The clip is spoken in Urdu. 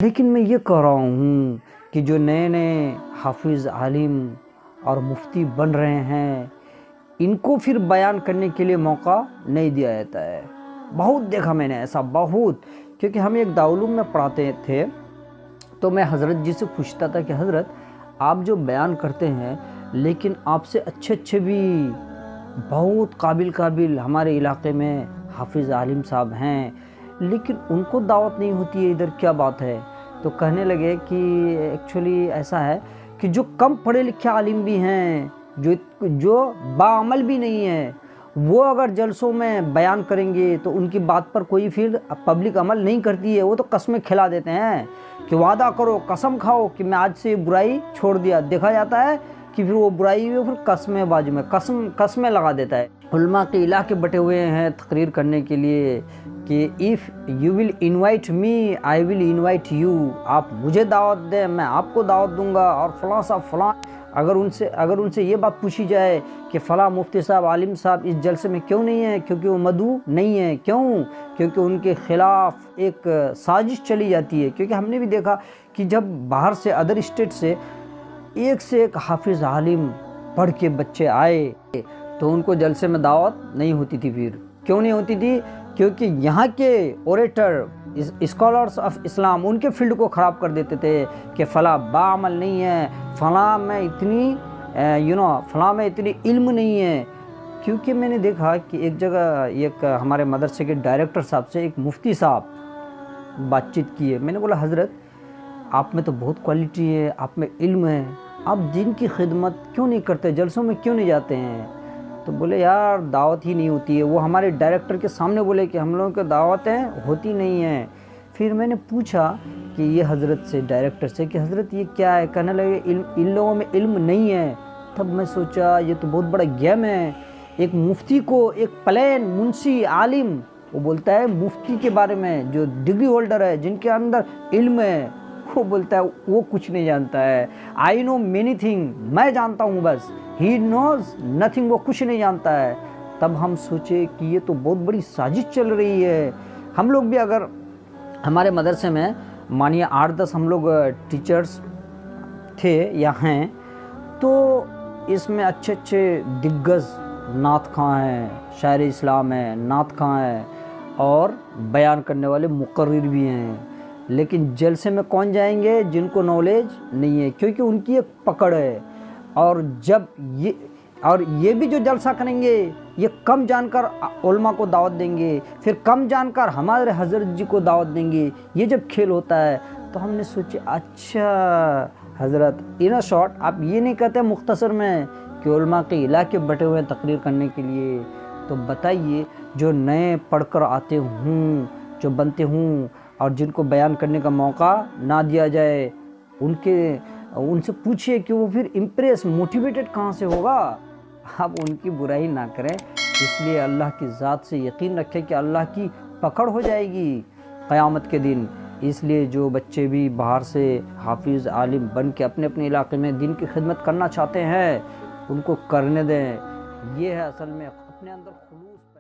لیکن میں یہ کہہ رہا ہوں کہ جو نئے نئے حافظ عالم اور مفتی بن رہے ہیں ان کو پھر بیان کرنے کے لیے موقع نہیں دیا جاتا ہے۔ بہت دیکھا میں نے ایسا، بہت، کیونکہ ہم ایک دارالعلوم میں پڑھاتے تھے تو میں حضرت جی سے پوچھتا تھا کہ حضرت آپ جو بیان کرتے ہیں لیکن آپ سے اچھے اچھے بھی بہت قابل ہمارے علاقے میں حافظ عالم صاحب ہیں لیکن ان کو دعوت نہیں ہوتی ہے ادھر، کیا بات ہے؟ تو کہنے لگے کہ ایکچولی ایسا ہے کہ جو کم پڑھے لکھے عالم بھی ہیں، جو باعمل بھی نہیں ہیں، وہ اگر جلسوں میں بیان کریں گے تو ان کی بات پر کوئی پھر پبلک عمل نہیں کرتی ہے۔ وہ تو قسمیں کھلا دیتے ہیں کہ وعدہ کرو، قسم کھاؤ کہ میں آج سے برائی چھوڑ دیا۔ دیکھا جاتا ہے کہ پھر وہ برائی میں پھر قسمیں بازو میں قسمیں لگا دیتا ہے۔ علماء کے علاقے بٹے ہوئے ہیں تقریر کرنے کے لیے کہ if you will invite me I will invite you، آپ مجھے دعوت دیں میں آپ کو دعوت دوں گا، اور فلاں صاحب فلاں، اگر ان سے یہ بات پوچھی جائے کہ فلاں مفتی صاحب عالم صاحب اس جلسے میں کیوں نہیں ہیں، کیونکہ وہ مدعو نہیں ہیں، کیونکہ ان کے خلاف ایک سازش چلی جاتی ہے۔ کیونکہ ہم نے بھی دیکھا کہ جب باہر سے ادر اسٹیٹ سے ایک حافظ عالم پڑھ کے بچے آئے تو ان کو جلسے میں دعوت نہیں ہوتی تھی۔ پھر کیوں نہیں ہوتی تھی؟ کیونکہ یہاں کے اوریٹر اسکالرز آف اسلام ان کے فیلڈ کو خراب کر دیتے تھے کہ فلاں باعمل نہیں ہے، فلاں میں اتنی علم نہیں ہے۔ کیونکہ میں نے دیکھا کہ ایک جگہ ایک ہمارے مدرسے کے ڈائریکٹر صاحب سے ایک مفتی صاحب بات چیت کی ہے۔ میں نے بولا حضرت آپ میں تو بہت کوالٹی ہے، آپ میں علم ہے، آپ دین کی خدمت کیوں نہیں کرتے، جلسوں میں کیوں نہیں جاتے ہیں؟ تو بولے یار دعوت ہی نہیں ہوتی ہے۔ وہ ہمارے ڈائریکٹر کے سامنے بولے کہ ہم لوگوں کی دعوتیں ہوتی نہیں ہیں۔ پھر میں نے پوچھا کہ یہ حضرت سے، ڈائریکٹر سے، کہ حضرت یہ کیا ہے؟ کہنے لگے ان لوگوں میں علم نہیں ہے۔ تب میں سوچا یہ تو بہت بڑا گیم ہے۔ ایک مفتی کو، ایک پلین منشی عالم، وہ بولتا ہے مفتی کے بارے میں جو ڈگری ہولڈر ہے، جن کے اندر علم ہے، وہ بولتا ہے وہ کچھ نہیں جانتا ہے۔ آئی نو مینی تھنگ، میں جانتا ہوں بس، ہی نوز نتھنگ، وہ کچھ نہیں جانتا ہے۔ تب ہم سوچے کہ یہ تو بہت بڑی سازش چل رہی ہے۔ ہم لوگ بھی اگر ہمارے مدرسے میں مانیے 8-10 ہم لوگ ٹیچرز تھے یا ہیں تو اس میں اچھے دگز نعت خواں ہیں، شاعر اسلام ہیں، نعت خواں ہیں اور بیان کرنے والے مقرر بھی ہیں، لیکن جلسے میں کون جائیں گے؟ جن کو نالج نہیں ہے، کیونکہ ان کی ایک پکڑ ہے۔ اور یہ بھی جو جلسہ کریں گے یہ کم جان کر علماء کو دعوت دیں گے، پھر کم جان کر ہمارے حضرت جی کو دعوت دیں گے۔ یہ جب کھیل ہوتا ہے تو ہم نے سوچے اچھا حضرت ان شارٹ آپ یہ نہیں کہتے مختصر میں کہ علماء کے علاقے بٹے ہوئے تقریر کرنے کے لیے، تو بتائیے جو نئے پڑھ کر آتے ہوں، جو بنتے ہوں اور جن کو بیان کرنے کا موقع نہ دیا جائے، ان سے پوچھئے کہ وہ پھر امپریس موٹیویٹڈ کہاں سے ہوگا؟ آپ ان کی برائی نہ کریں، اس لیے اللہ کی ذات سے یقین رکھیں کہ اللہ کی پکڑ ہو جائے گی قیامت کے دن۔ اس لیے جو بچے بھی باہر سے حافظ عالم بن کے اپنے علاقے میں دین کی خدمت کرنا چاہتے ہیں ان کو کرنے دیں۔ یہ ہے اصل میں اپنے اندر خلوص